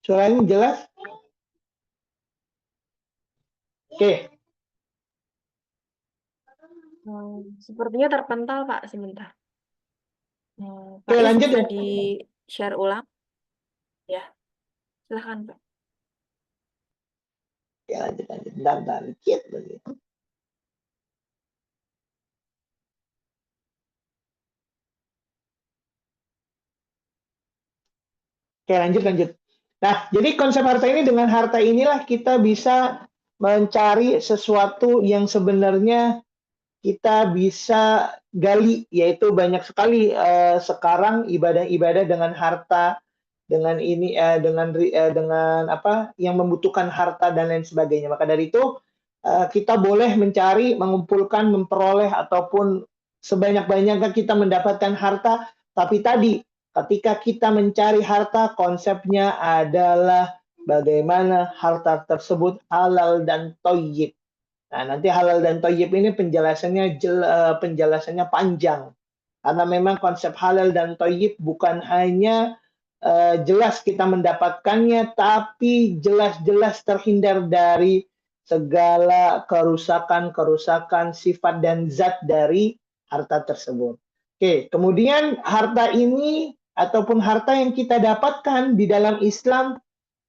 Suaranya jelas? Oke. Sepertinya terpental, Pak, sebentar. Oke, Pak Is lanjut bisa ya. di-share ulang? Ya, silahkan, Pak. Oke, lanjut. Bentar, dikit lagi. Oke, lanjut. Nah, jadi konsep harta ini, dengan harta inilah kita bisa mencari sesuatu yang sebenarnya kita bisa gali, yaitu banyak sekali sekarang ibadah-ibadah dengan harta, dengan ini dengan apa yang membutuhkan harta dan lain sebagainya. Maka dari itu kita boleh mencari, mengumpulkan, memperoleh ataupun sebanyak-banyaknya kita mendapatkan harta, tapi tadi ketika kita mencari harta, konsepnya adalah bagaimana harta tersebut halal dan thayyib. Nah, nanti halal dan thayyib ini penjelasannya panjang. Karena memang konsep halal dan thayyib bukan hanya jelas kita mendapatkannya, tapi jelas-jelas terhindar dari segala kerusakan sifat dan zat dari harta tersebut. Oke, kemudian harta ini ataupun harta yang kita dapatkan di dalam Islam,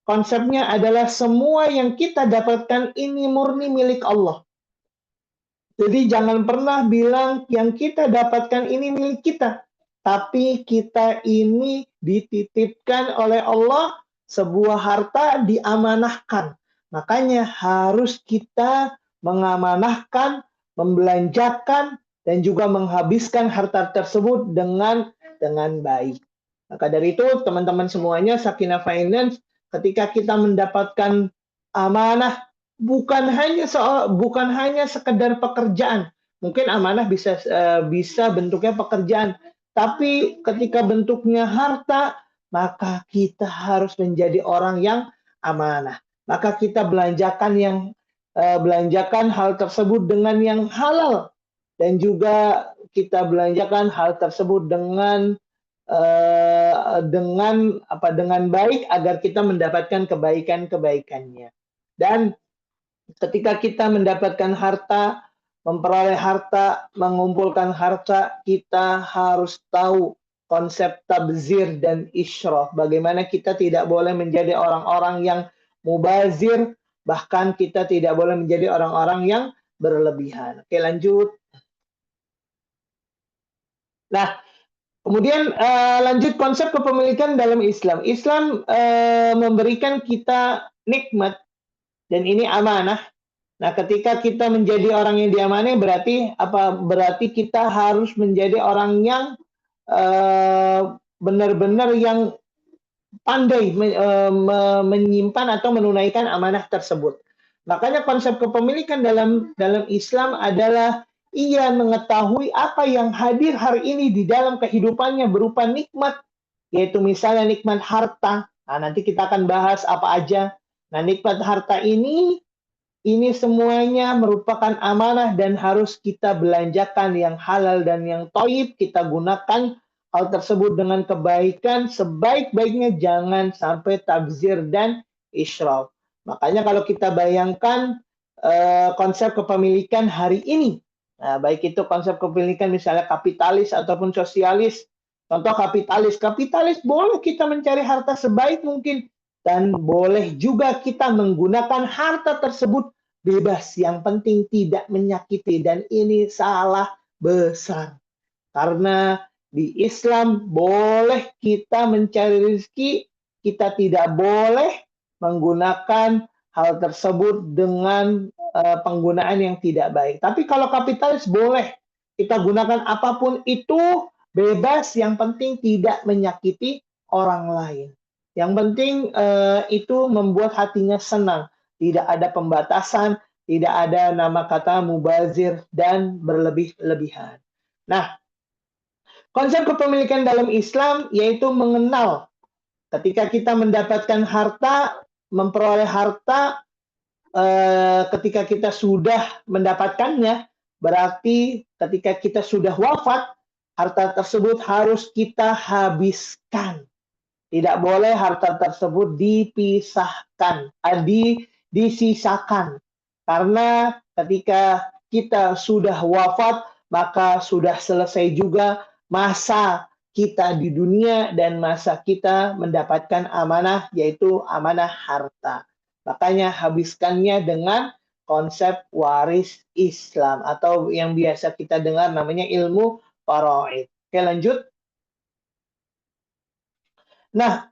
konsepnya adalah semua yang kita dapatkan ini murni milik Allah. Jadi jangan pernah bilang yang kita dapatkan ini milik kita. Tapi kita ini dititipkan oleh Allah, sebuah harta diamanahkan. Makanya harus kita mengamanahkan, membelanjakan, dan juga menghabiskan harta tersebut dengan baik. Maka dari itu, teman-teman semuanya, Sakinah Finance, ketika kita mendapatkan amanah, bukan hanya sekedar pekerjaan. Mungkin amanah bisa bentuknya pekerjaan, tapi ketika bentuknya harta, maka kita harus menjadi orang yang amanah. Maka kita belanjakan hal tersebut dengan yang halal, dan juga kita belanjakan hal tersebut dengan baik agar kita mendapatkan kebaikannya. Dan ketika kita mendapatkan harta, memperoleh harta, mengumpulkan harta, kita harus tahu konsep tabzir dan israf. Bagaimana kita tidak boleh menjadi orang-orang yang mubazir, bahkan kita tidak boleh menjadi orang-orang yang berlebihan. Oke, lanjut. Nah, kemudian lanjut konsep kepemilikan dalam Islam. Islam memberikan kita nikmat, dan ini amanah. Nah, ketika kita menjadi orang yang diamani, berarti apa? Berarti kita harus menjadi orang yang benar-benar yang pandai menyimpan atau menunaikan amanah tersebut. Makanya konsep kepemilikan dalam Islam adalah ia mengetahui apa yang hadir hari ini di dalam kehidupannya berupa nikmat, yaitu misalnya nikmat harta. Nah, nanti kita akan bahas apa aja. Nah, nikmat harta ini semuanya merupakan amanah dan harus kita belanjakan yang halal dan yang thayyib. Kita gunakan hal tersebut dengan kebaikan, sebaik-baiknya, jangan sampai tabzir dan israf. Makanya kalau kita bayangkan konsep kepemilikan hari ini, nah, baik itu konsep kepemilikan misalnya kapitalis ataupun sosialis. Contoh kapitalis boleh kita mencari harta sebaik mungkin, dan boleh juga kita menggunakan harta tersebut bebas, yang penting tidak menyakiti, dan ini salah besar. Karena di Islam boleh kita mencari rezeki, kita tidak boleh menggunakan hal tersebut dengan penggunaan yang tidak baik. Tapi kalau kapitalis boleh kita gunakan apapun itu bebas, yang penting tidak menyakiti orang lain. Yang penting itu membuat hatinya senang, tidak ada pembatasan, tidak ada nama kata mubazir dan berlebih-lebihan. Nah, konsep kepemilikan dalam Islam yaitu mengenal ketika kita mendapatkan harta, memperoleh harta, ketika kita sudah mendapatkannya, berarti ketika kita sudah wafat, harta tersebut harus kita habiskan. Tidak boleh harta tersebut dipisahkan, disisakan. Karena ketika kita sudah wafat, maka sudah selesai juga masa kita di dunia dan masa kita mendapatkan amanah, yaitu amanah harta. Makanya habiskannya dengan konsep waris Islam atau yang biasa kita dengar namanya ilmu faraid. Oke, lanjut. Nah,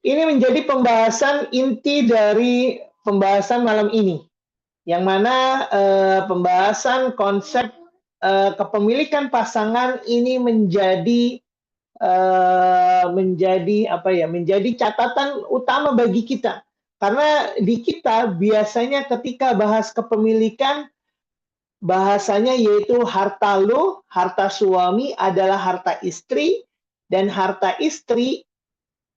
ini menjadi pembahasan inti dari pembahasan malam ini, yang mana pembahasan konsep kepemilikan pasangan ini menjadi menjadi catatan utama bagi kita. Karena di kita biasanya ketika bahas kepemilikan, bahasanya yaitu harta lo, harta suami adalah harta istri, dan harta istri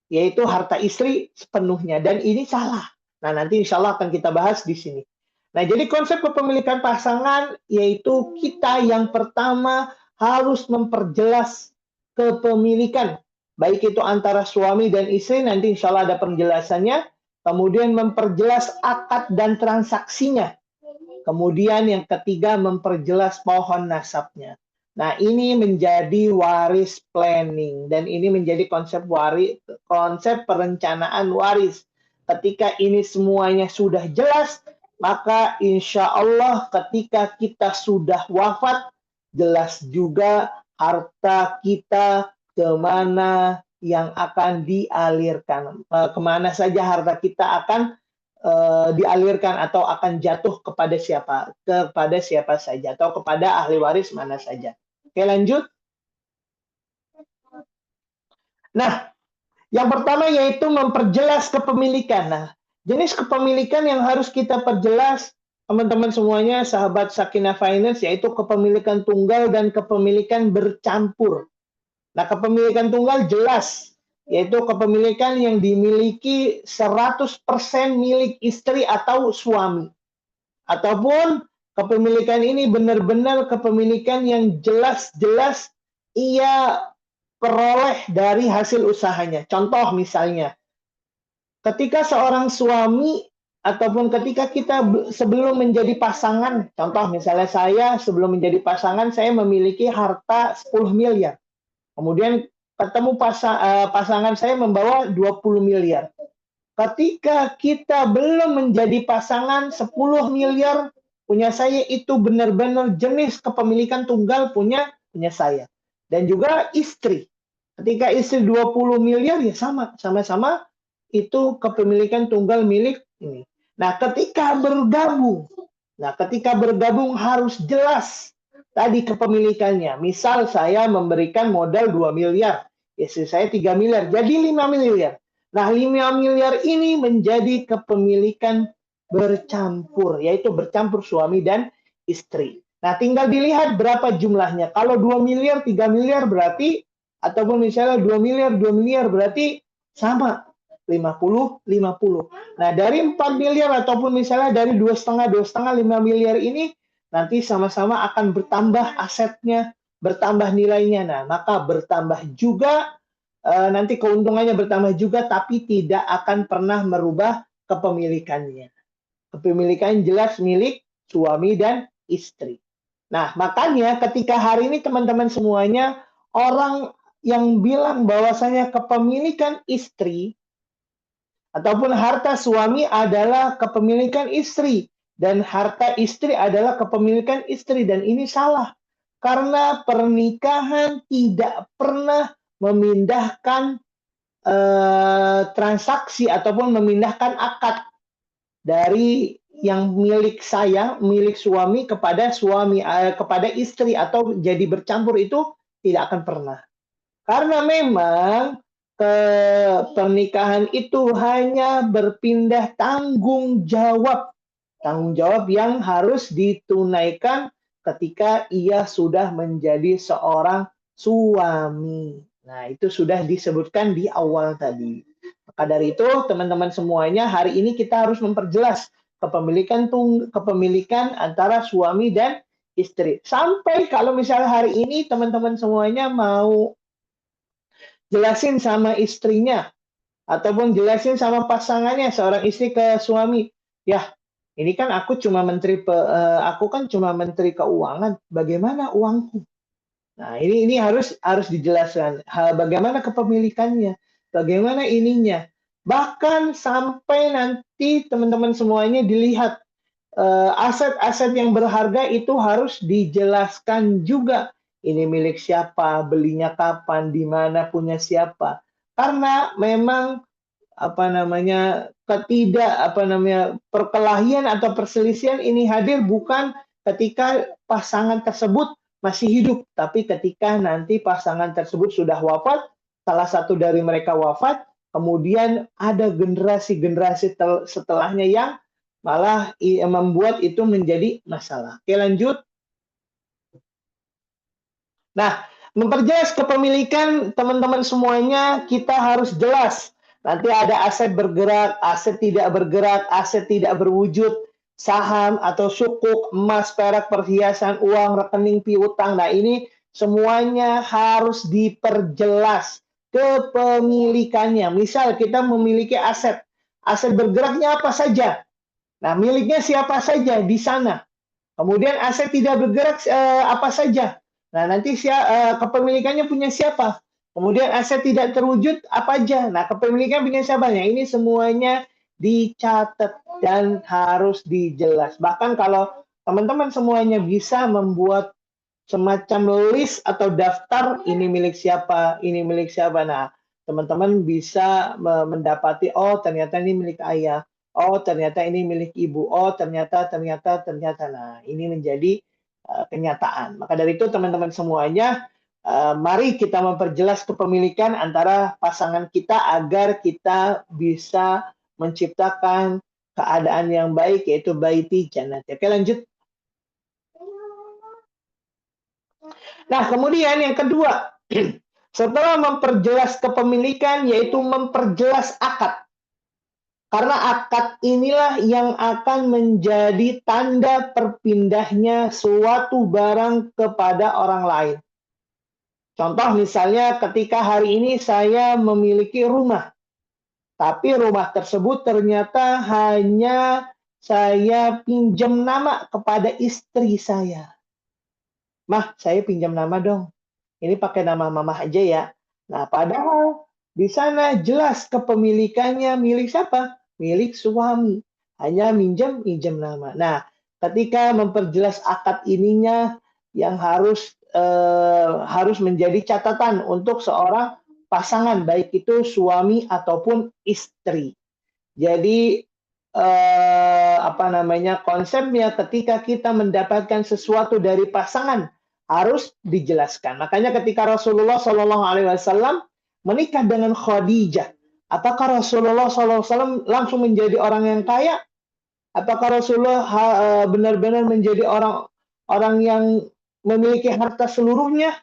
yaitu harta istri sepenuhnya. Dan ini salah. Nah, nanti insya Allah akan kita bahas di sini. Nah, jadi konsep kepemilikan pasangan yaitu kita yang pertama harus memperjelas kepemilikan. Baik itu antara suami dan istri, nanti insya Allah ada penjelasannya. Kemudian memperjelas akad dan transaksinya. Kemudian yang ketiga memperjelas pohon nasabnya. Nah, ini menjadi waris planning dan ini menjadi konsep perencanaan waris. Ketika ini semuanya sudah jelas, maka insya Allah ketika kita sudah wafat, jelas juga harta kita kemana yang akan dialirkan. Kemana saja harta kita akan dialirkan atau akan jatuh kepada siapa saja atau kepada ahli waris mana saja. Oke, lanjut. Nah, yang pertama yaitu memperjelas kepemilikan. Nah, jenis kepemilikan yang harus kita perjelas teman-teman semuanya, sahabat Sakinah Finance, yaitu kepemilikan tunggal dan kepemilikan bercampur. Nah, kepemilikan tunggal jelas, yaitu kepemilikan yang dimiliki 100% milik istri atau suami. Ataupun kepemilikan ini benar-benar kepemilikan yang jelas-jelas ia peroleh dari hasil usahanya. Contoh misalnya, ketika seorang suami ataupun ketika kita sebelum menjadi pasangan, contoh misalnya saya sebelum menjadi pasangan, saya memiliki harta 10 miliar. Kemudian ketemu pasangan saya membawa 20 miliar. Ketika kita belum menjadi pasangan, 10 miliar punya saya itu benar-benar jenis kepemilikan tunggal punya saya. Dan juga istri. Ketika istri 20 miliar ya sama-sama itu kepemilikan tunggal milik ini. Nah, ketika bergabung harus jelas tadi kepemilikannya. Misal saya memberikan modal 2 miliar, istri saya 3 miliar, jadi 5 miliar. Nah, 5 miliar ini menjadi kepemilikan bercampur, yaitu bercampur suami dan istri. Nah, tinggal dilihat berapa jumlahnya. Kalau 2 miliar, 3 miliar berarti, ataupun misalnya 2 miliar berarti sama. 50, 50. Nah, dari 4 miliar ataupun misalnya dari 2,5 miliar ini, nanti sama-sama akan bertambah asetnya, bertambah nilainya. Nah, maka bertambah juga, nanti keuntungannya bertambah juga, tapi tidak akan pernah merubah kepemilikannya. Kepemilikan jelas milik suami dan istri. Nah, makanya ketika hari ini teman-teman semuanya, orang yang bilang bahwasanya kepemilikan istri ataupun harta suami adalah kepemilikan istri dan harta istri adalah kepemilikan istri, dan ini salah karena pernikahan tidak pernah memindahkan transaksi ataupun memindahkan akad dari yang milik saya, milik suami kepada kepada istri atau jadi bercampur, itu tidak akan pernah. Karena memang pernikahan itu hanya berpindah tanggung jawab yang harus ditunaikan ketika ia sudah menjadi seorang suami. Nah, itu sudah disebutkan di awal tadi. Maka dari itu, teman-teman semuanya, hari ini kita harus memperjelas kepemilikan antara suami dan istri. Sampai kalau misalnya hari ini teman-teman semuanya mau jelasin sama istrinya ataupun jelasin sama pasangannya, seorang istri ke suami, ya ini kan aku kan cuma menteri keuangan, bagaimana uangku? Nah, ini harus dijelaskan. Bagaimana kepemilikannya, bagaimana ininya. Bahkan sampai nanti teman-teman semuanya dilihat aset-aset yang berharga itu harus dijelaskan juga. Ini milik siapa, belinya kapan, di mana, punya siapa. Karena memang perkelahian atau perselisihan ini hadir bukan ketika pasangan tersebut masih hidup, tapi ketika nanti pasangan tersebut sudah wafat, salah satu dari mereka wafat, kemudian ada generasi-generasi setelahnya yang malah membuat itu menjadi masalah. Oke, lanjut. Nah, memperjelas kepemilikan teman-teman semuanya, kita harus jelas. Nanti ada aset bergerak, aset tidak bergerak, aset tidak berwujud, saham atau sukuk, emas, perak, perhiasan, uang, rekening, piutang. Nah, ini semuanya harus diperjelas kepemilikannya. Misal kita memiliki aset, aset bergeraknya apa saja. Nah, miliknya siapa saja di sana. Kemudian aset tidak bergerak apa saja. Nah, nanti kepemilikannya punya siapa? Kemudian aset tidak terwujud apa aja. Nah, kepemilikan punya siapa? Nah, ini semuanya dicatat dan harus dijelas. Bahkan kalau teman-teman semuanya bisa membuat semacam list atau daftar, ini milik siapa, ini milik siapa. Nah, teman-teman bisa mendapati, oh ternyata ini milik ayah, oh ternyata ini milik ibu, oh ternyata. Nah, ini menjadi kenyataan. Maka dari itu teman-teman semuanya, mari kita memperjelas kepemilikan antara pasangan kita agar kita bisa menciptakan keadaan yang baik, yaitu baiti jannati. Oke, lanjut. Nah, kemudian yang kedua, setelah memperjelas kepemilikan, yaitu memperjelas akad. Karena akad inilah yang akan menjadi tanda perpindahnya suatu barang kepada orang lain. Contoh misalnya ketika hari ini saya memiliki rumah, tapi rumah tersebut ternyata hanya saya pinjam nama kepada istri saya. Mah, saya pinjam nama dong. Ini pakai nama mama aja ya. Nah, padahal di sana jelas kepemilikannya milik siapa? Milik suami. Hanya minjem nama. Nah, ketika memperjelas akad ininya yang harus menjadi catatan untuk seorang pasangan, baik itu suami ataupun istri. Jadi konsepnya ketika kita mendapatkan sesuatu dari pasangan harus dijelaskan. Makanya ketika Rasulullah Shallallahu Alaihi Wasallam menikah dengan Khadijah, apakah Rasulullah Shallallahu Alaihi Wasallam langsung menjadi orang yang kaya? Apakah Rasulullah benar-benar menjadi orang yang memiliki harta seluruhnya,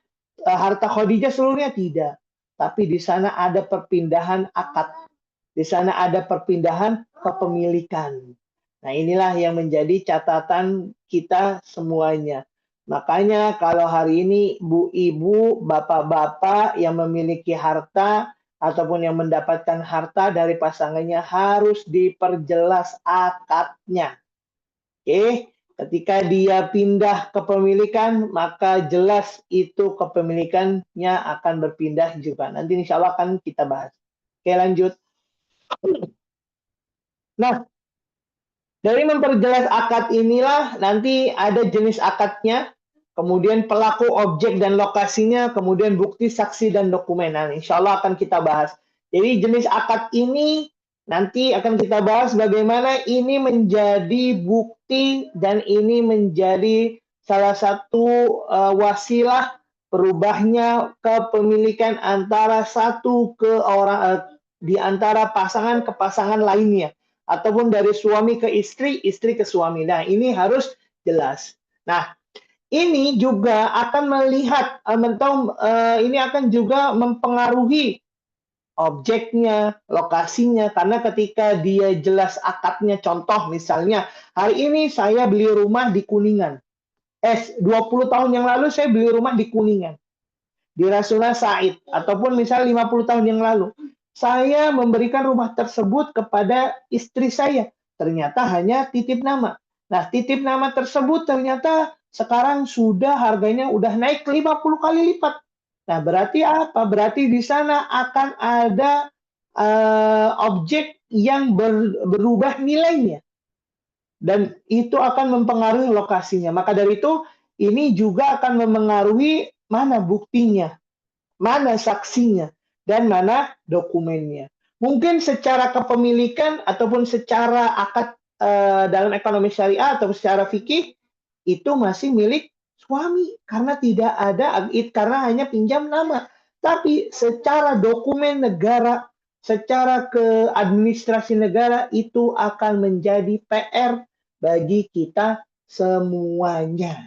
harta Khadijah seluruhnya? Tidak. Tapi di sana ada perpindahan akad. Di sana ada perpindahan kepemilikan. Nah, inilah yang menjadi catatan kita semuanya. Makanya kalau hari ini ibu-ibu, bapak-bapak yang memiliki harta ataupun yang mendapatkan harta dari pasangannya harus diperjelas akadnya. Oke, ketika dia pindah kepemilikan, maka jelas itu kepemilikannya akan berpindah juga. Nanti insya Allah akan kita bahas. Oke, lanjut. Nah, dari memperjelas akad inilah nanti ada jenis akadnya, kemudian pelaku, objek, dan lokasinya, kemudian bukti, saksi, dan dokumen. Nah, insya Allah akan kita bahas. Jadi jenis akad ini nanti akan kita bahas bagaimana ini menjadi bukti dan ini menjadi salah satu wasilah berubahnya kepemilikan antara di antara pasangan ke pasangan lainnya, ataupun dari suami ke istri, istri ke suami. Nah, ini harus jelas. Nah, ini juga akan melihat ini akan juga mempengaruhi objeknya, lokasinya, karena ketika dia jelas akadnya, contoh misalnya, hari ini saya beli rumah di Kuningan. 20 tahun yang lalu saya beli rumah di Kuningan. di Rasuna Said, ataupun misal 50 tahun yang lalu, saya memberikan rumah tersebut kepada istri saya, ternyata hanya titip nama. Nah, titip nama tersebut ternyata sekarang sudah harganya udah naik 50 kali lipat. Nah, berarti apa? Berarti di sana akan ada objek yang berubah nilainya. Dan itu akan mempengaruhi lokasinya. Maka dari itu, ini juga akan mempengaruhi mana buktinya, mana saksinya, dan mana dokumennya. Mungkin secara kepemilikan ataupun secara akad dalam ekonomi syariah atau secara fikih itu masih milik suami karena tidak ada karena hanya pinjam nama. Tapi secara dokumen negara, secara ke administrasi negara itu akan menjadi PR bagi kita semuanya.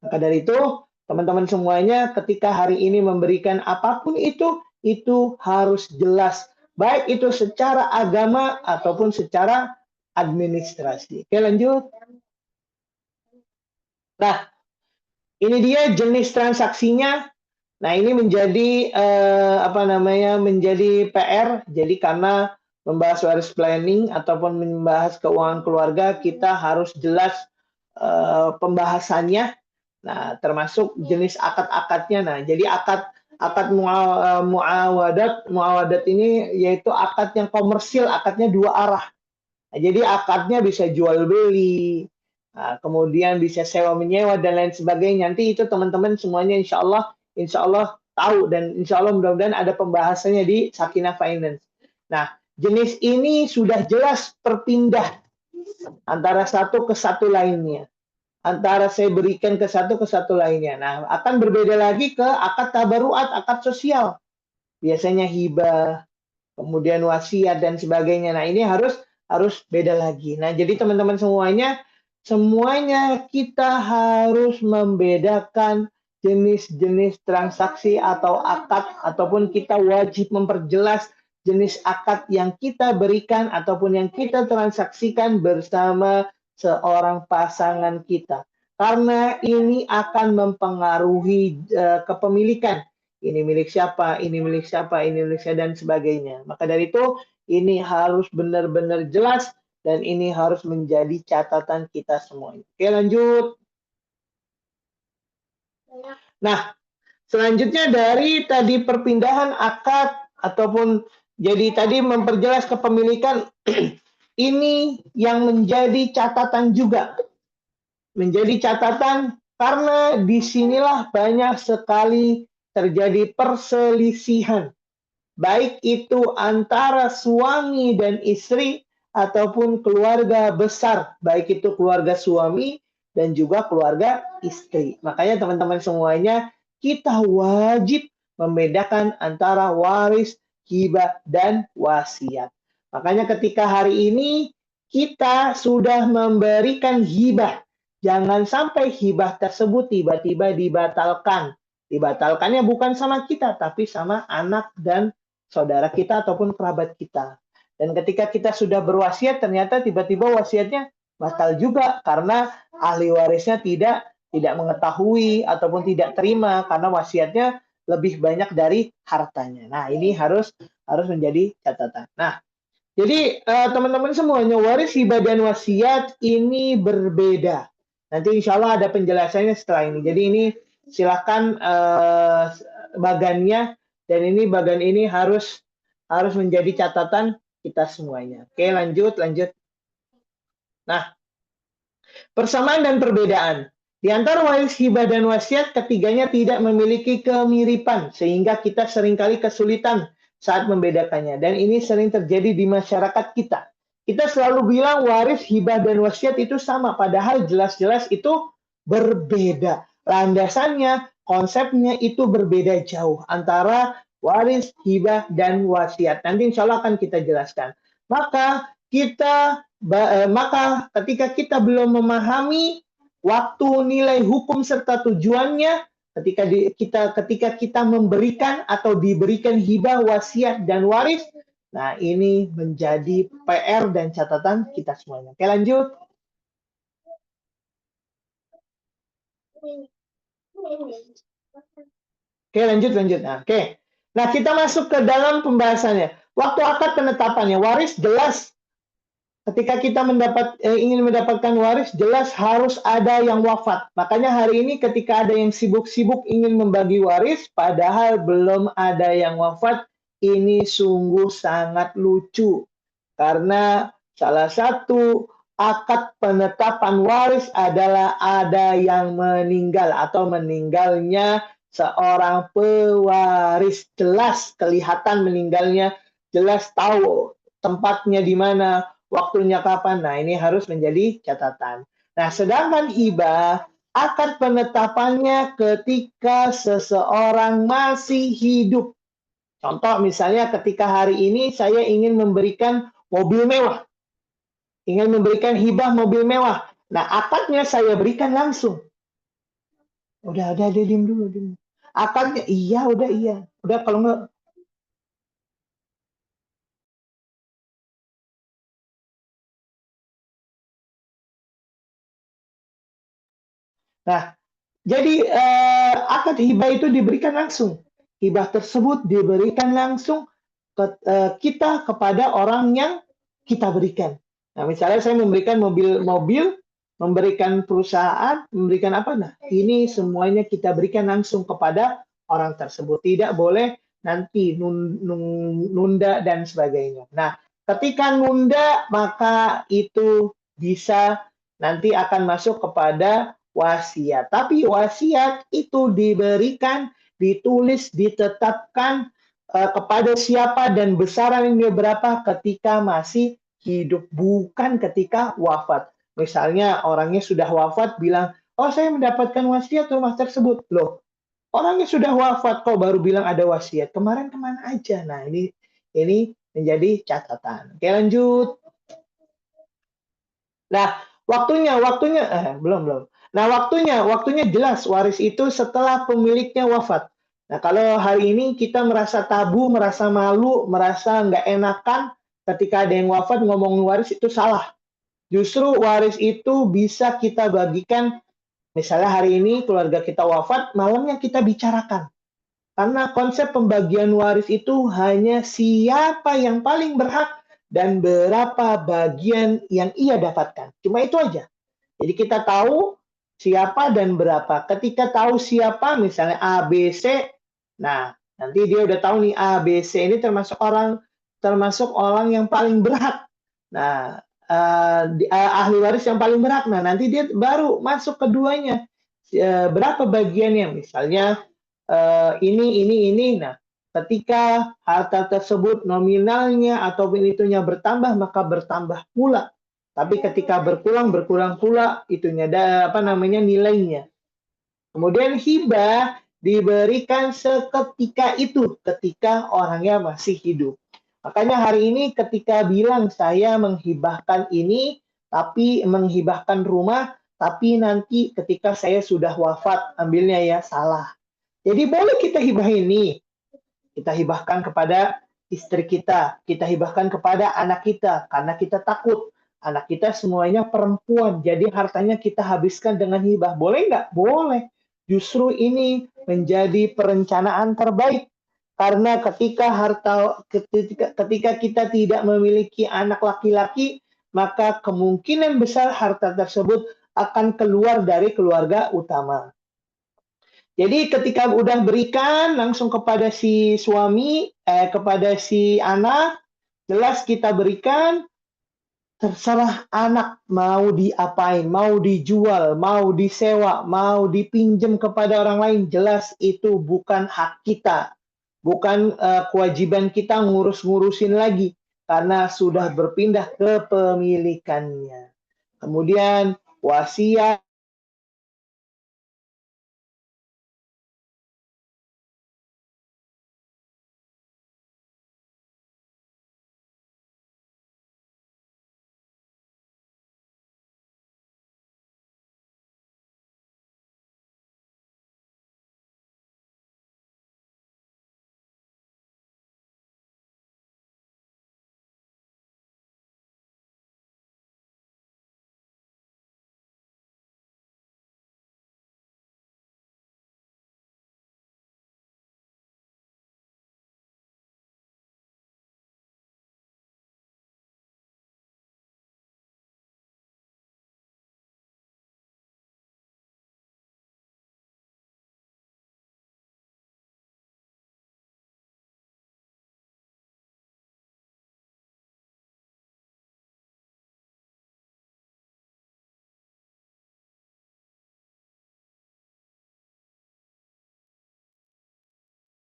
Maka dari itu, teman-teman semuanya ketika hari ini memberikan apapun itu harus jelas. Baik itu secara agama ataupun secara administrasi. Oke, lanjut. Nah, ini dia jenis transaksinya. Nah, ini menjadi menjadi PR. Jadi karena membahas waris planning ataupun membahas keuangan keluarga, kita harus jelas pembahasannya. Nah, termasuk jenis akad-akadnya. Nah, jadi akad muawadat ini yaitu akad yang komersil, akadnya dua arah. Nah, jadi akadnya bisa jual beli, nah, kemudian bisa sewa menyewa dan lain sebagainya. Nanti itu teman-teman semuanya insya Allah tahu dan insya Allah mudah-mudahan ada pembahasannya di Sakinah Finance. Nah, jenis ini sudah jelas berpindah antara satu ke satu lainnya. Antara saya berikan ke satu lainnya. Nah, akan berbeda lagi ke akad tabaruat, akad sosial. Biasanya hibah, kemudian wasiat dan sebagainya. Nah, ini harus beda lagi. Nah, jadi teman-teman semuanya kita harus membedakan jenis-jenis transaksi atau akad ataupun kita wajib memperjelas jenis akad yang kita berikan ataupun yang kita transaksikan bersama seorang pasangan kita. Karena ini akan mempengaruhi kepemilikan. Ini milik siapa, ini milik siapa, ini milik siapa, dan sebagainya. Maka dari itu, ini harus benar-benar jelas dan ini harus menjadi catatan kita semuanya. Oke, lanjut. Nah, selanjutnya dari tadi perpindahan akad ataupun jadi tadi memperjelas kepemilikan ini yang menjadi catatan juga. Menjadi catatan karena disinilah banyak sekali terjadi perselisihan. Baik itu antara suami dan istri ataupun keluarga besar, baik itu keluarga suami dan juga keluarga istri. Makanya teman-teman semuanya, kita wajib membedakan antara waris, hibah, dan wasiat. Makanya ketika hari ini kita sudah memberikan hibah, jangan sampai hibah tersebut tiba-tiba dibatalkan. Dibatalkannya bukan sama kita, tapi sama anak dan saudara kita ataupun kerabat kita. Dan ketika kita sudah berwasiat, ternyata tiba-tiba wasiatnya batal juga karena ahli warisnya tidak mengetahui ataupun tidak terima karena wasiatnya lebih banyak dari hartanya. Nah, ini harus menjadi catatan. Nah, jadi teman-teman semuanya, waris, hibah, dan wasiat ini berbeda. Nanti insya Allah ada penjelasannya setelah ini. Jadi ini silakan bagannya dan ini bagan ini harus menjadi catatan kita semuanya. Oke, lanjut. Nah, persamaan dan perbedaan. Di antara waris, hibah, dan wasiat, ketiganya tidak memiliki kemiripan, sehingga kita seringkali kesulitan saat membedakannya. Dan ini sering terjadi di masyarakat kita. Kita selalu bilang waris, hibah, dan wasiat itu sama, padahal jelas-jelas itu berbeda. Landasannya, konsepnya itu berbeda jauh antara waris, hibah, dan wasiat. Nanti insya Allah akan kita jelaskan. Maka ketika kita belum memahami waktu, nilai hukum serta tujuannya, ketika kita memberikan atau diberikan hibah, wasiat, dan waris, nah ini menjadi PR dan catatan kita semuanya. Oke, lanjut. Oke, lanjut, lanjut. Nah, oke. Nah, kita masuk ke dalam pembahasannya. Waktu akad penetapannya, waris jelas. Ketika kita ingin mendapatkan waris, jelas harus ada yang wafat. Makanya hari ini ketika ada yang sibuk-sibuk ingin membagi waris, padahal belum ada yang wafat, ini sungguh sangat lucu. Karena salah satu akad penetapan waris adalah ada yang meninggal atau meninggalnya seorang pewaris. Jelas kelihatan meninggalnya, jelas tahu tempatnya di mana, waktunya kapan. Nah, ini harus menjadi catatan. Nah, sedangkan hibah, akad penetapannya ketika seseorang masih hidup. Contoh misalnya ketika hari ini saya ingin memberikan mobil mewah, ingin memberikan hibah mobil mewah. Nah, akadnya saya berikan langsung. Udah, dia diem dulu, diem. Akadnya, iya, udah, iya. Udah, kalau enggak, nah, jadi akad hibah itu diberikan langsung. Hibah tersebut diberikan langsung kita kepada orang yang kita berikan. Nah, misalnya saya memberikan mobil, memberikan perusahaan, memberikan apa? Nah, ini semuanya kita berikan langsung kepada orang tersebut. Tidak boleh nanti nunda dan sebagainya. Nah, ketika nunda, maka itu bisa nanti akan masuk kepada wasiat. Tapi wasiat itu diberikan, ditulis, ditetapkan kepada siapa dan besarannya berapa ketika masih hidup, bukan ketika wafat. Misalnya orangnya sudah wafat bilang, oh saya mendapatkan wasiat rumah tersebut. Loh, orangnya sudah wafat kok baru bilang ada wasiat. Kemarin kemana aja? Nah, ini menjadi catatan. Oke, lanjut. Nah, belum. Nah, waktunya jelas waris itu setelah pemiliknya wafat. Nah, kalau hari ini kita merasa tabu, merasa malu, merasa nggak enakan ketika ada yang wafat ngomong waris itu salah. Justru waris itu bisa kita bagikan, misalnya hari ini keluarga kita wafat, malamnya kita bicarakan. Karena konsep pembagian waris itu hanya siapa yang paling berhak dan berapa bagian yang ia dapatkan. Cuma itu aja. Jadi kita tahu siapa dan berapa. Ketika tahu siapa, misalnya A, B, C, nah nanti dia udah tahu nih A, B, C ini termasuk orang yang paling berhak. Nah, ahli waris yang paling berhak. Nah, nanti dia baru masuk keduanya. Berapa bagiannya? Misalnya ini. Nah, ketika harta tersebut nominalnya ataupun itunya bertambah, maka bertambah pula. Tapi ketika berkurang pula itunya apa namanya nilainya. Kemudian hibah diberikan seketika itu, ketika orangnya masih hidup. Makanya hari ini ketika bilang saya menghibahkan ini, tapi menghibahkan rumah, tapi nanti ketika saya sudah wafat, ambilnya ya salah. Jadi boleh kita hibah ini, kita hibahkan kepada istri kita hibahkan kepada anak kita, karena kita takut. Anak kita semuanya perempuan, jadi hartanya kita habiskan dengan hibah. Boleh nggak? Boleh. Justru ini menjadi perencanaan terbaik. Karena ketika kita tidak memiliki anak laki-laki, maka kemungkinan besar harta tersebut akan keluar dari keluarga utama. Jadi ketika udah berikan langsung kepada si suami, kepada si anak, jelas kita berikan, terserah anak mau diapain, mau dijual, mau disewa, mau dipinjam kepada orang lain, jelas itu bukan hak kita. Bukan kewajiban kita ngurus-ngurusin lagi, karena sudah berpindah ke pemilikannya. Kemudian wasiat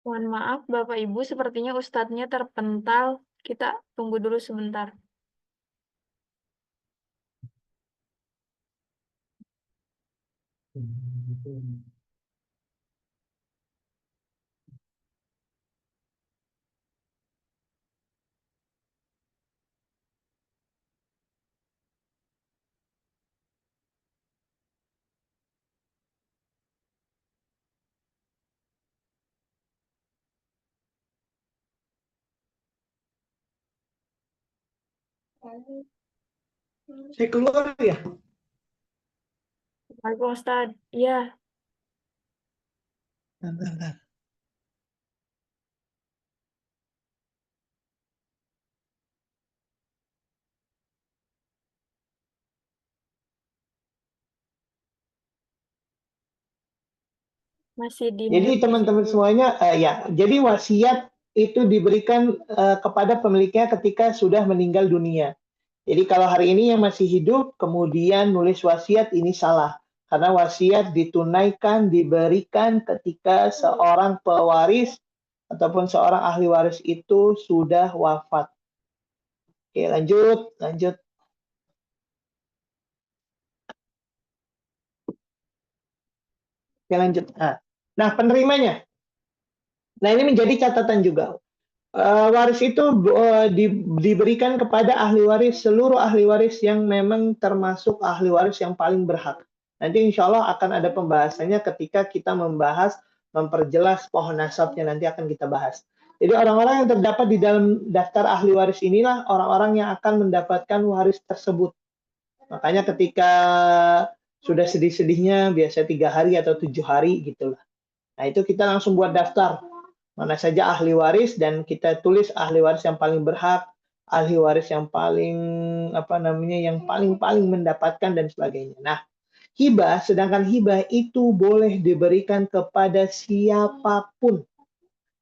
Mohon maaf, Bapak Ibu, sepertinya Ustadznya terpental. Kita tunggu dulu sebentar. Saya keluar ya. Assalamualaikum Ustadz. Iya, Bentar. masih di Jadi mute. teman-teman semuanya, ya, jadi wasiat itu diberikan kepada pemiliknya ketika sudah meninggal dunia. Jadi kalau hari ini yang masih hidup, kemudian nulis wasiat, ini salah. Karena wasiat ditunaikan, diberikan ketika seorang pewaris ataupun seorang ahli waris itu sudah wafat. Oke, lanjut. Oke, lanjut. Nah, penerimanya. Nah, ini menjadi catatan juga. Waris itu diberikan kepada ahli waris, seluruh ahli waris yang memang termasuk ahli waris yang paling berhak. Nanti insya Allah akan ada pembahasannya ketika kita membahas, memperjelas pohon nasabnya, nanti akan kita bahas. Jadi orang-orang yang terdapat di dalam daftar ahli waris inilah orang-orang yang akan mendapatkan waris tersebut. Makanya ketika sudah sedih-sedihnya, biasa 3 hari atau 7 hari gitulah. Nah itu kita langsung buat daftar mana saja ahli waris dan kita tulis ahli waris yang paling berhak, ahli waris yang paling yang paling mendapatkan dan sebagainya. Nah, hibah, sedangkan hibah itu boleh diberikan kepada siapapun,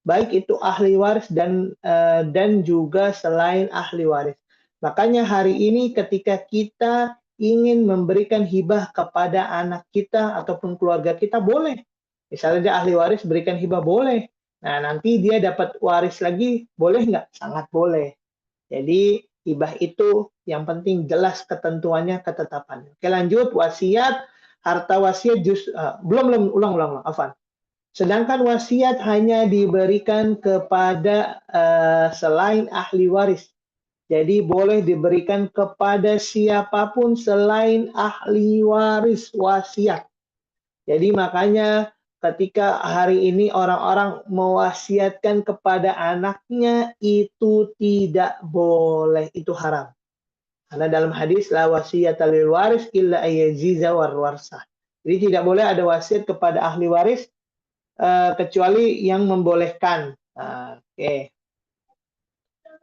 baik itu ahli waris dan juga selain ahli waris. Makanya hari ini ketika kita ingin memberikan hibah kepada anak kita ataupun keluarga kita boleh. Misalnya dia ahli waris, berikan hibah boleh. Nah, nanti dia dapat waris lagi, boleh nggak? Sangat boleh. Jadi, hibah itu yang penting jelas ketentuannya, ketetapannya. Oke, lanjut. Wasiat, harta wasiat belum, ulang, Afan. Sedangkan wasiat hanya diberikan kepada selain ahli waris. Jadi boleh diberikan kepada siapapun selain ahli waris wasiat. Jadi makanya ketika hari ini orang-orang mewasiatkan kepada anaknya itu tidak boleh, itu haram. Karena dalam hadis la wasiyata lil waris illa ayyaziza warwarsa. Jadi tidak boleh ada wasiat kepada ahli waris kecuali yang membolehkan. Oke,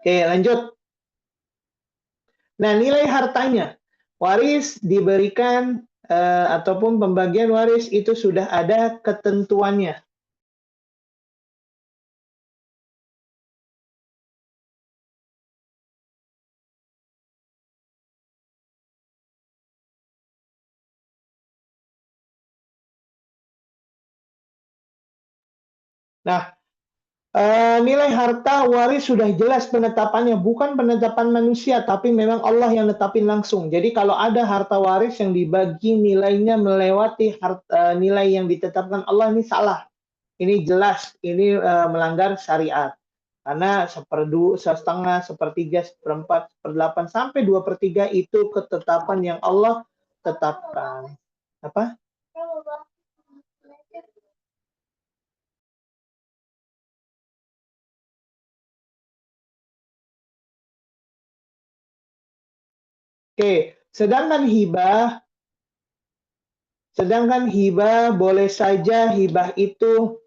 lanjut. Nah, nilai hartanya. Waris diberikan ataupun pembagian waris itu sudah ada ketentuannya. Nah, nilai harta waris sudah jelas penetapannya, bukan penetapan manusia, tapi memang Allah yang netapin langsung. Jadi kalau ada harta waris yang dibagi nilainya melewati nilai yang ditetapkan Allah, ini salah. Ini jelas, ini melanggar syariat. Karena 1/2, 1/2, 1/3, 1/4, 1/8, sampai 2/3 itu ketetapan yang Allah tetapkan. Apa? Oke, sedangkan hibah boleh saja hibah itu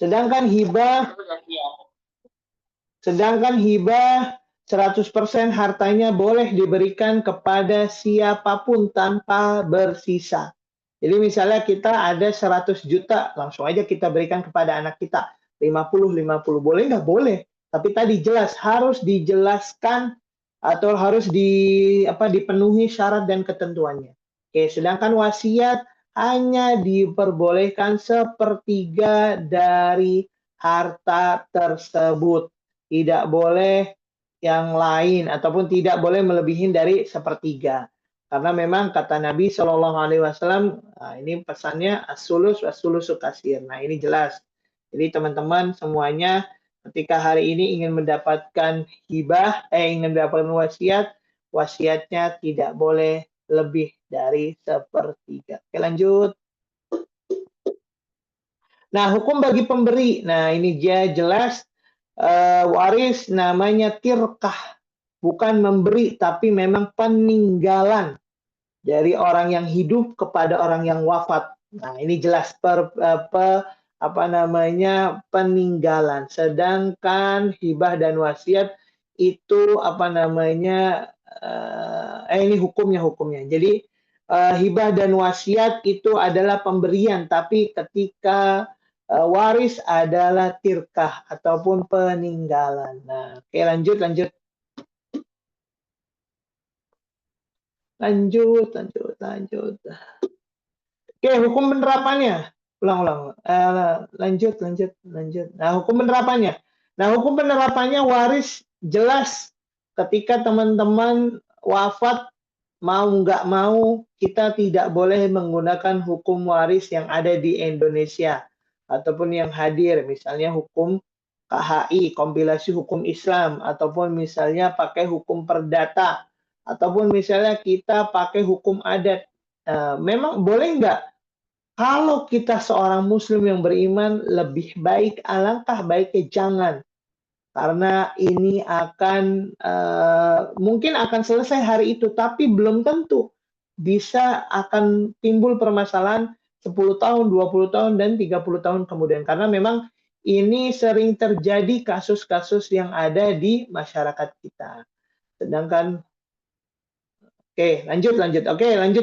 sedangkan hibah 100% hartanya boleh diberikan kepada siapapun tanpa bersisa. Jadi misalnya kita ada 100 juta, langsung aja kita berikan kepada anak kita. 50, boleh nggak? Boleh. Tapi tadi jelas, harus dijelaskan atau harus dipenuhi syarat dan ketentuannya. Oke, sedangkan wasiat hanya diperbolehkan sepertiga dari harta tersebut. Tidak boleh yang lain ataupun tidak boleh melebihi dari sepertiga. Karena memang kata Nabi Shallallahu Alaihi Wasallam, ini pesannya as-sulus was-sulusu katsir. Nah ini jelas. Jadi teman-teman semuanya ketika hari ini ingin mendapatkan hibah, ingin mendapatkan wasiat, wasiatnya tidak boleh lebih dari sepertiga. Oke lanjut. Nah hukum bagi pemberi. Nah ini dia jelas waris namanya tirkah. Bukan memberi, tapi memang peninggalan dari orang yang hidup kepada orang yang wafat. Nah, ini jelas peninggalan. Sedangkan hibah dan wasiat itu ini hukumnya. Jadi hibah dan wasiat itu adalah pemberian, tapi ketika waris adalah tirkah ataupun peninggalan. Nah, oke lanjut. Lanjut. Oke, hukum penerapannya. Ulang. Lanjut. Nah, hukum penerapannya. Nah, hukum penerapannya waris jelas ketika teman-teman wafat mau nggak mau kita tidak boleh menggunakan hukum waris yang ada di Indonesia ataupun yang hadir, misalnya hukum KHI, kompilasi hukum Islam, ataupun misalnya pakai hukum perdata, ataupun misalnya kita pakai hukum adat. Memang boleh nggak? Kalau kita seorang muslim yang beriman, lebih baik, alangkah baiknya jangan. Karena ini mungkin akan selesai hari itu, tapi belum tentu bisa akan timbul permasalahan 10 tahun, 20 tahun, dan 30 tahun kemudian. Karena memang ini sering terjadi kasus-kasus yang ada di masyarakat kita. Sedangkan, oke, lanjut. Oke, lanjut.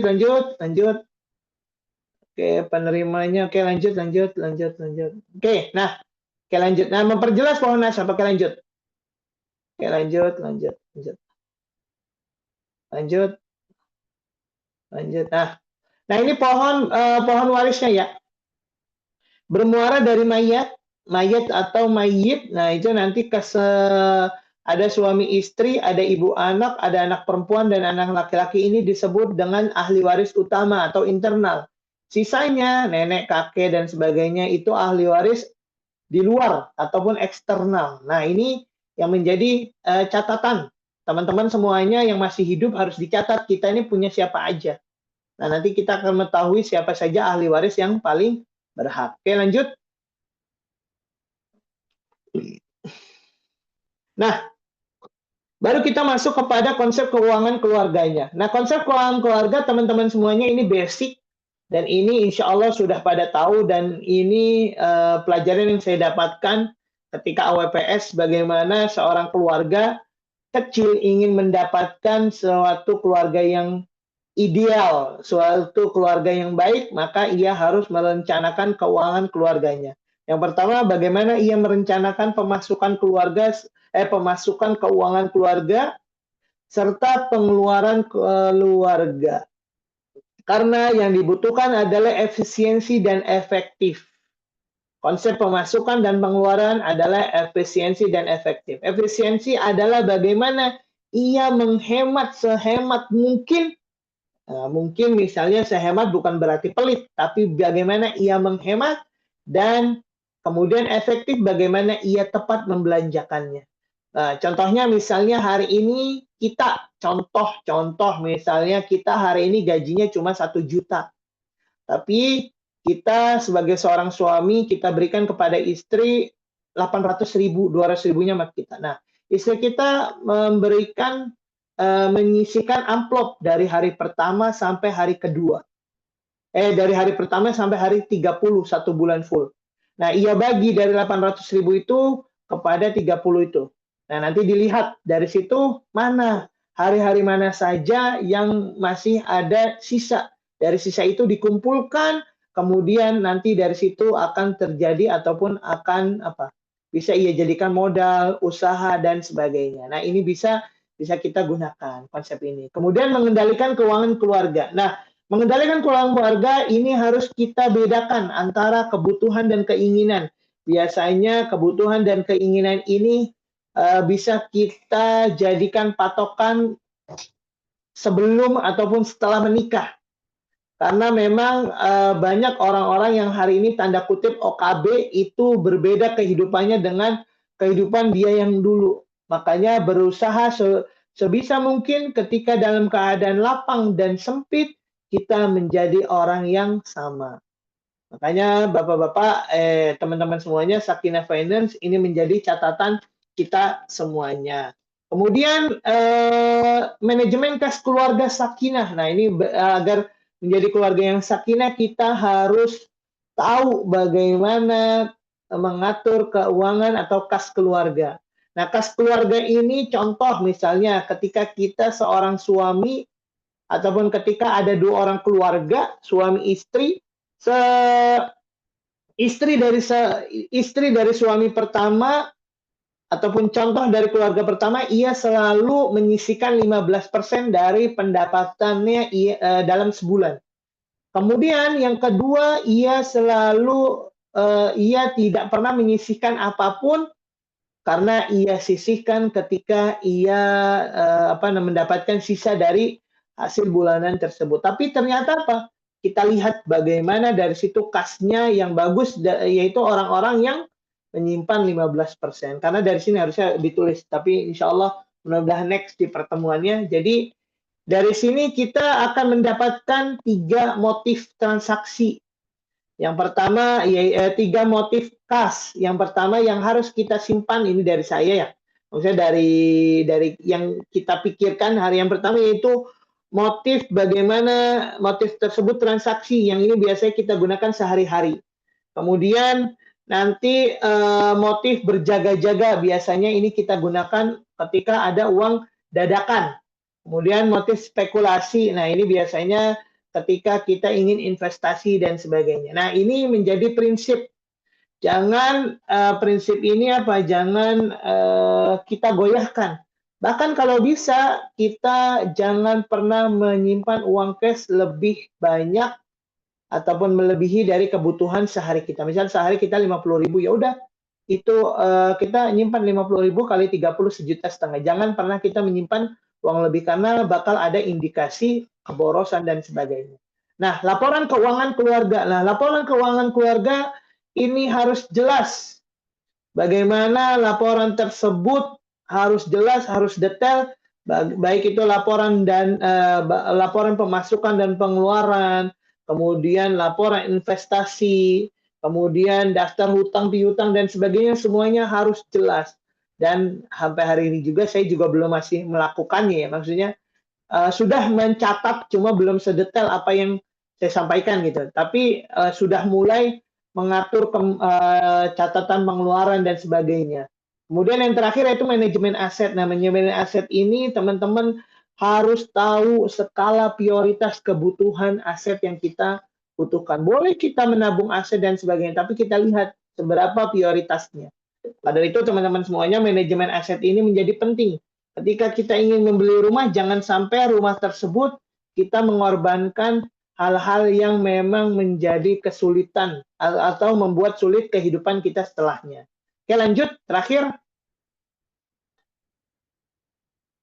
Oke, penerimanya, oke, lanjut. Oke, nah, oke, lanjut. Nah, memperjelas pohon nasab, oke, lanjut. Oke, lanjut. Nah ini pohon warisnya ya. Bermuara dari mayat atau mayit. Nah itu nanti ada suami istri, ada ibu anak, ada anak perempuan dan anak laki-laki, ini disebut dengan ahli waris utama atau internal. Sisanya nenek, kakek dan sebagainya itu ahli waris di luar ataupun eksternal. Nah ini yang menjadi catatan. Teman-teman semuanya yang masih hidup harus dicatat kita ini punya siapa aja. Nah, nanti kita akan mengetahui siapa saja ahli waris yang paling berhak. Oke, lanjut. Nah, baru kita masuk kepada konsep keuangan keluarganya. Nah, konsep keuangan keluarga, teman-teman semuanya ini basic. Dan ini insya Allah sudah pada tahu, dan ini pelajaran yang saya dapatkan ketika AWPS, bagaimana seorang keluarga kecil ingin mendapatkan suatu keluarga yang ideal, suatu keluarga yang baik, maka ia harus merencanakan keuangan keluarganya. Yang pertama, bagaimana ia merencanakan pemasukan keuangan keluarga serta pengeluaran keluarga. Karena yang dibutuhkan adalah efisiensi dan efektif. Konsep pemasukan dan pengeluaran adalah efisiensi dan efektif. Efisiensi adalah bagaimana ia menghemat sehemat mungkin. Mungkin misalnya sehemat bukan berarti pelit, tapi bagaimana ia menghemat, dan kemudian efektif bagaimana ia tepat membelanjakannya. Contohnya misalnya hari ini kita, contoh misalnya kita hari ini gajinya cuma 1 juta. Tapi kita sebagai seorang suami, kita berikan kepada istri 800.000, 200.000-nya sama kita. Nah, istri kita menyisikan amplop dari hari pertama sampai hari kedua. Dari hari pertama sampai hari 30, 1 bulan full. Nah, ia bagi dari 800.000 itu kepada 30 itu. Nah, nanti dilihat dari situ mana hari-hari mana saja yang masih ada sisa. Dari sisa itu dikumpulkan, kemudian nanti dari situ akan terjadi ataupun akan bisa ia jadikan modal, usaha dan sebagainya. Nah, ini bisa kita gunakan konsep ini. Kemudian mengendalikan keuangan keluarga. Nah, Mengendalikan keuangan keluarga ini harus kita bedakan antara kebutuhan dan keinginan. Biasanya kebutuhan dan keinginan ini bisa kita jadikan patokan sebelum ataupun setelah menikah. Karena memang banyak orang-orang yang hari ini tanda kutip OKB itu berbeda kehidupannya dengan kehidupan dia yang dulu. Makanya berusaha sebisa mungkin ketika dalam keadaan lapang dan sempit, kita menjadi orang yang sama. Makanya Bapak-Bapak, teman-teman semuanya, Sakinah Finance ini menjadi catatan kita semuanya. Kemudian manajemen kas keluarga sakinah. Nah, ini agar menjadi keluarga yang sakinah, kita harus tahu bagaimana mengatur keuangan atau kas keluarga. Nah, kas keluarga ini contoh misalnya ketika kita seorang suami ataupun ketika ada dua orang keluarga, suami istri, se istri dari suami pertama ataupun contoh dari keluarga pertama, ia selalu menyisihkan 15% dari pendapatannya dalam sebulan. Kemudian yang kedua, ia tidak pernah menyisihkan apapun karena ia sisihkan ketika ia mendapatkan sisa dari hasil bulanan tersebut. Tapi ternyata apa? Kita lihat bagaimana dari situ kasnya yang bagus, yaitu orang-orang yang menyimpan 15%. Karena dari sini harusnya ditulis, tapi insya Allah mudah-mudahan next di pertemuannya. Jadi dari sini kita akan mendapatkan 3 motif transaksi. Yang pertama, 3 motif kas. Yang pertama yang harus kita simpan, ini dari saya ya. Maksudnya dari yang kita pikirkan hari yang pertama yaitu motif bagaimana motif tersebut transaksi, yang ini biasanya kita gunakan sehari-hari. Kemudian nanti motif berjaga-jaga, biasanya ini kita gunakan ketika ada uang dadakan. Kemudian motif spekulasi, nah ini biasanya ketika kita ingin investasi dan sebagainya. Nah, ini menjadi prinsip. Jangan prinsip ini jangan kita goyahkan. Bahkan kalau bisa kita jangan pernah menyimpan uang cash lebih banyak ataupun melebihi dari kebutuhan sehari kita. Misal sehari kita 50.000, ya udah itu kita nyimpan 50.000 kali 30 1,5 juta. Jangan pernah kita menyimpan uang lebih karena bakal ada indikasi keborosan dan sebagainya. Nah, laporan keuangan keluarga. Nah, laporan keuangan keluarga ini harus jelas. Bagaimana laporan tersebut harus jelas, harus detail, baik itu laporan laporan pemasukan dan pengeluaran, kemudian laporan investasi, kemudian daftar hutang piutang dan sebagainya, semuanya harus jelas. Dan sampai hari ini juga saya juga belum masih melakukannya ya, maksudnya sudah mencatat cuma belum sedetail apa yang saya sampaikan gitu. Tapi sudah mulai mengatur catatan pengeluaran dan sebagainya. Kemudian yang terakhir yaitu manajemen aset. Nah, manajemen aset ini teman-teman harus tahu skala prioritas kebutuhan aset yang kita butuhkan. Boleh kita menabung aset dan sebagainya, tapi kita lihat seberapa prioritasnya. Pada itu teman-teman semuanya, manajemen aset ini menjadi penting. Ketika kita ingin membeli rumah, jangan sampai rumah tersebut kita mengorbankan hal-hal yang memang menjadi kesulitan atau membuat sulit kehidupan kita setelahnya. Oke, lanjut. Terakhir,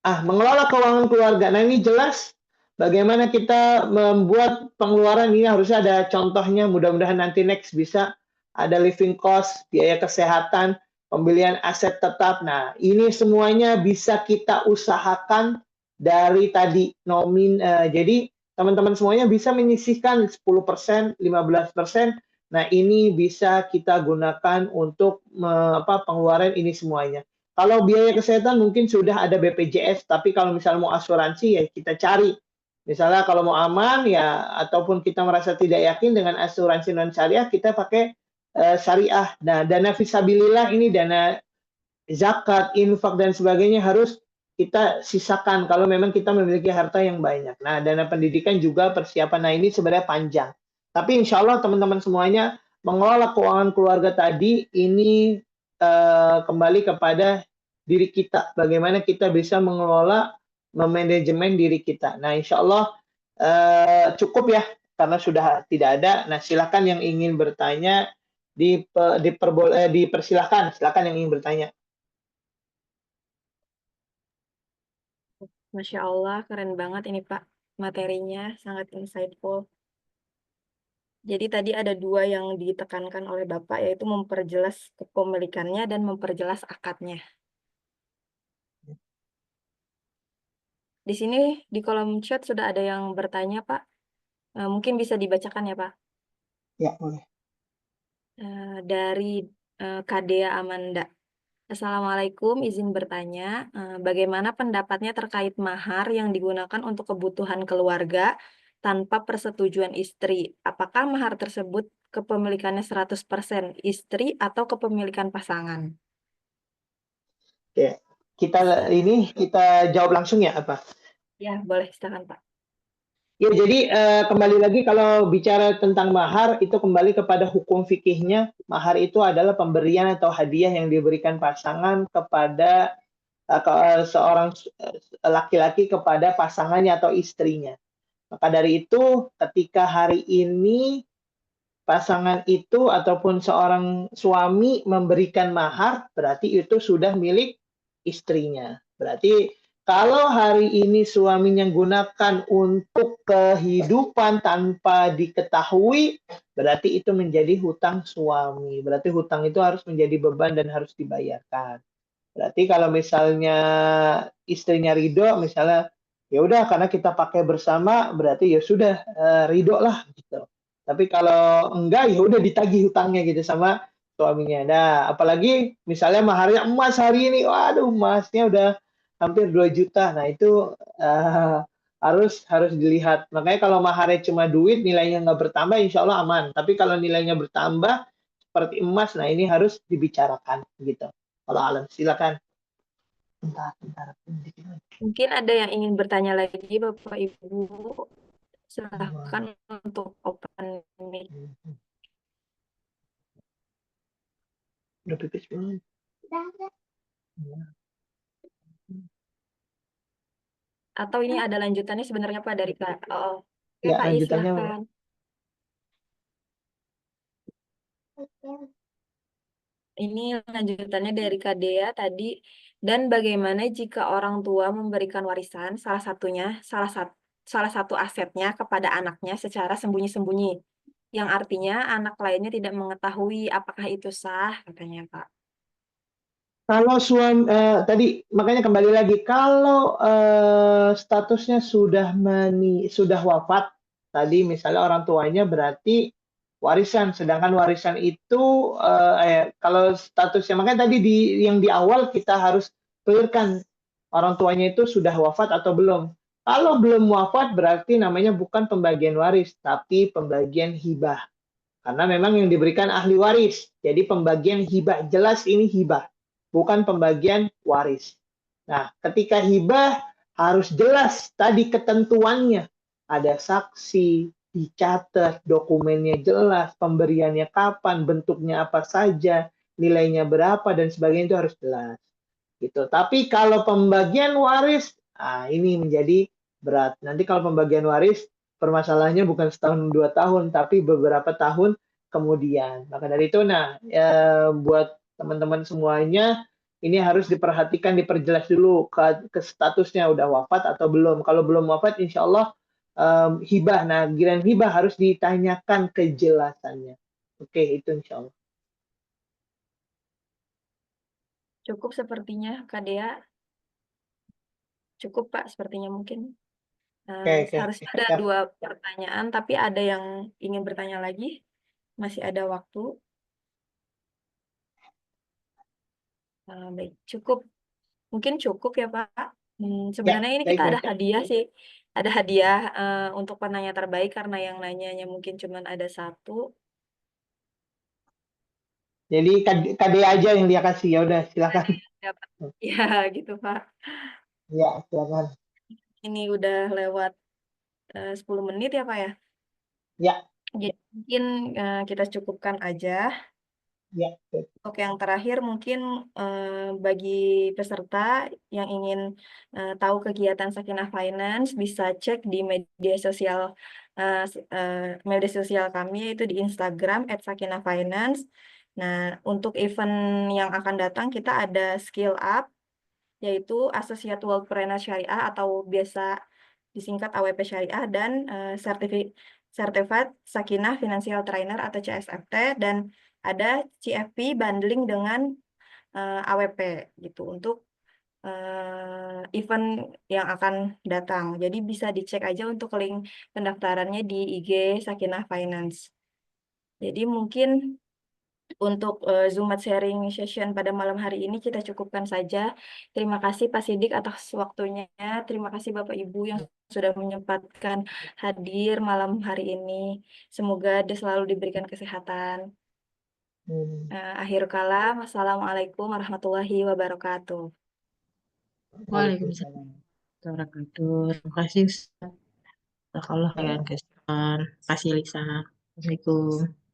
mengelola keuangan keluarga. Nah, ini jelas bagaimana kita membuat pengeluaran ini harusnya ada contohnya. Mudah-mudahan nanti next bisa ada living cost, biaya kesehatan, pembelian aset tetap. Nah, ini semuanya bisa kita usahakan dari tadi jadi teman-teman semuanya bisa menyisihkan 10%, 15%. Nah, ini bisa kita gunakan untuk pengeluaran ini semuanya. Kalau biaya kesehatan mungkin sudah ada BPJS, tapi kalau misalnya mau asuransi ya kita cari. Misalnya kalau mau aman ya ataupun kita merasa tidak yakin dengan asuransi non syariah, kita pakai syariah. Nah, dana fisabilillah ini dana zakat, infak dan sebagainya harus kita sisakan kalau memang kita memiliki harta yang banyak. Nah, dana pendidikan juga persiapan. Nah, ini sebenarnya panjang. Tapi insya Allah teman-teman semuanya mengelola keuangan keluarga tadi ini kembali kepada diri kita. Bagaimana kita bisa mengelola, memanajemen diri kita. Nah, insya Allah Cukup ya, karena sudah tidak ada. Nah, silakan yang ingin bertanya dipersilahkan, silakan yang ingin bertanya. Masya Allah, keren banget ini Pak. Materinya sangat insightful. Jadi tadi ada dua yang ditekankan oleh Bapak, yaitu memperjelas kepemilikannya dan memperjelas akadnya. Di sini di kolom chat sudah ada yang bertanya, Pak. Mungkin bisa dibacakan ya, Pak. Ya, boleh. Dari Kadea Amanda. Assalamualaikum, izin bertanya, bagaimana pendapatnya terkait mahar yang digunakan untuk kebutuhan keluarga tanpa persetujuan istri? Apakah mahar tersebut kepemilikannya 100% istri atau kepemilikan pasangan? Ya, kita jawab langsung ya apa? Ya, boleh, silakan Pak. Ya, jadi kembali lagi kalau bicara tentang mahar itu kembali kepada hukum fikihnya. Mahar itu adalah pemberian atau hadiah yang diberikan pasangan kepada seorang laki-laki kepada pasangannya atau istrinya. Maka dari itu, ketika hari ini pasangan itu ataupun seorang suami memberikan mahar, berarti itu sudah milik istrinya. Berarti kalau hari ini suaminya gunakan untuk kehidupan tanpa diketahui, berarti itu menjadi hutang suami. Berarti hutang itu harus menjadi beban dan harus dibayarkan. Berarti kalau misalnya istrinya ridho, misalnya ya udah karena kita pakai bersama, berarti ya sudah ridho lah gitu. Tapi kalau enggak ya udah ditagih hutangnya gitu sama suaminya. Nah, apalagi misalnya maharnya emas hari ini, waduh emasnya udah hampir 2 juta. Nah, itu harus dilihat. Makanya kalau maharnya cuma duit, nilainya nggak bertambah, insya Allah aman. Tapi kalau nilainya bertambah seperti emas, nah ini harus dibicarakan gitu. Kalau alam, silakan. Bentar. Mungkin ada yang ingin bertanya lagi, Bapak Ibu. Silahkan untuk open mic. Udah pipis belum? Atau ini ada lanjutannya sebenarnya Pak dari Kak. Oh, oke Ya, Kak, I lanjutannya. silahkan. Ini lanjutannya dari Kak Dea tadi. Dan bagaimana jika orang tua memberikan warisan salah satu asetnya kepada anaknya secara sembunyi-sembunyi, yang artinya anak lainnya tidak mengetahui apakah itu sah, katanya Pak. Kalau suami tadi makanya kembali lagi kalau statusnya sudah wafat tadi misalnya orang tuanya berarti warisan sedangkan warisan itu kalau statusnya makanya tadi yang di awal kita harus clearkan orang tuanya itu sudah wafat atau belum. Kalau belum wafat berarti namanya bukan pembagian waris tapi pembagian hibah. Karena memang yang diberikan ahli waris. Jadi pembagian hibah, jelas ini hibah, bukan pembagian waris. Nah, ketika hibah harus jelas tadi ketentuannya. Ada saksi, dicatat, dokumennya jelas, pemberiannya kapan, bentuknya apa saja, nilainya berapa, dan sebagainya itu harus jelas. Gitu. Tapi kalau pembagian waris, ini menjadi berat. Nanti kalau pembagian waris, permasalahannya bukan setahun 2 tahun, tapi beberapa tahun kemudian. Maka dari itu, buat teman-teman semuanya, ini harus diperhatikan, diperjelas dulu ke statusnya udah wafat atau belum. Kalau belum wafat, insya Allah hibah. Nah, giliran hibah harus ditanyakan kejelasannya. Oke, itu insya Allah. Cukup sepertinya, Kak Dea. Cukup, Pak, sepertinya mungkin. Oke. Harusnya ada Siap. 2 pertanyaan, tapi ada yang ingin bertanya lagi. Masih ada waktu. Baik, cukup. Mungkin cukup ya, Pak. Ya, Sebenarnya ini kita ada baik. hadiah sih. Ada hadiah untuk penanya terbaik karena yang nanyanya mungkin cuma ada 1. Jadi KD aja yang dia kasih. Ya udah, silakan. Dapat. Ya, gitu, Pak. Ya, silakan. Ini udah lewat 10 menit ya, Pak ya. Ya, Jadi mungkin kita cukupkan aja. Ya, betul. Oke, yang terakhir mungkin bagi peserta yang ingin tahu kegiatan Sakinah Finance bisa cek di media sosial kami yaitu di Instagram @sakinahfinance. Nah, untuk event yang akan datang kita ada Skill Up yaitu Associate Wealthpreneur Syariah atau biasa disingkat AWP Syariah dan Certified Sakinah Financial Trainer atau CSFT dan ada CFP bundling dengan AWP gitu untuk event yang akan datang. Jadi bisa dicek aja untuk link pendaftarannya di IG Sakinah Finance. Jadi mungkin untuk Zumat sharing session pada malam hari ini kita cukupkan saja. Terima kasih Pak Sidik atas waktunya. Terima kasih Bapak Ibu yang sudah menyempatkan hadir malam hari ini. Semoga dia selalu diberikan kesehatan. Hmm. Akhir kalam, Wassalamualaikum warahmatullahi wabarakatuh. Waalaikumsalam Waalaikumsalam. warahmatullahi wabarakatuh. Terima kasih Ustaz. Jazakallah khairan kasihan. Terima kasih Lisa. Assalamualaikum.